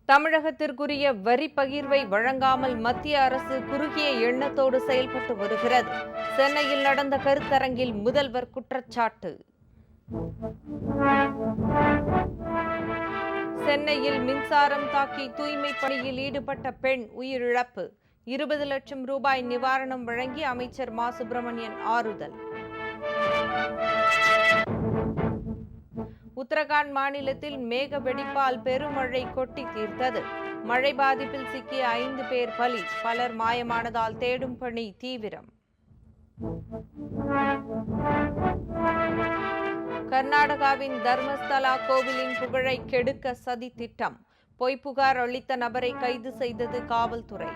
தமிழகத்திற்குரிய வரி பகிர்வை வழங்காமல் மத்திய அரசு குறுகிய எண்ணத்தோடு செயல்பட்டு வருகிறது. சென்னையில் நடந்த கருத்தரங்கில் முதல்வர் குற்றச்சாட்டு. சென்னையில் மின்சாரம் தாக்கி தூய்மை பணியில் ஈடுபட்ட பெண் உயிரிழப்பு. 20 லட்சம் ரூபாய் நிவாரணம் வழங்கி அமைச்சர் மா. சுப்பிரமணியன் ஆறுதல். உத்தரகாண்ட் மாநிலத்தில் மேக வெடிப்பால் பெருமழை கொட்டி தீர்த்தது. மழை பாதிப்பில் சிக்கிய 5 பேர் பலி. பலர் மாயமானதால் தேடும் பணி தீவிரம். கர்நாடகாவின் தர்மஸ்தலா கோவிலின் புகழை கெடுக்க சதி திட்டம். பொய் புகார் அளித்த நபரை கைது செய்தது காவல்துறை.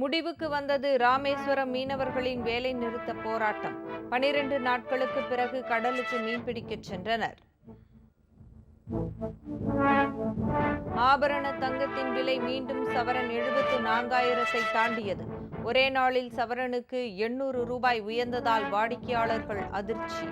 முடிவுக்கு வந்தது ராமேஸ்வரம் மீனவர்களின் வேலை நிறுத்த போராட்டம். 12 நாட்களுக்கு பிறகு கடலுக்கு மீன்பிடிக்க சென்றனர். ஆபரண தங்கத்தின் விலை மீண்டும் சவரன் 74,000 தாண்டியது. ஒரே நாளில் சவரனுக்கு 800 ரூபாய் உயர்ந்ததால் வாடிக்கையாளர்கள் அதிர்ச்சி.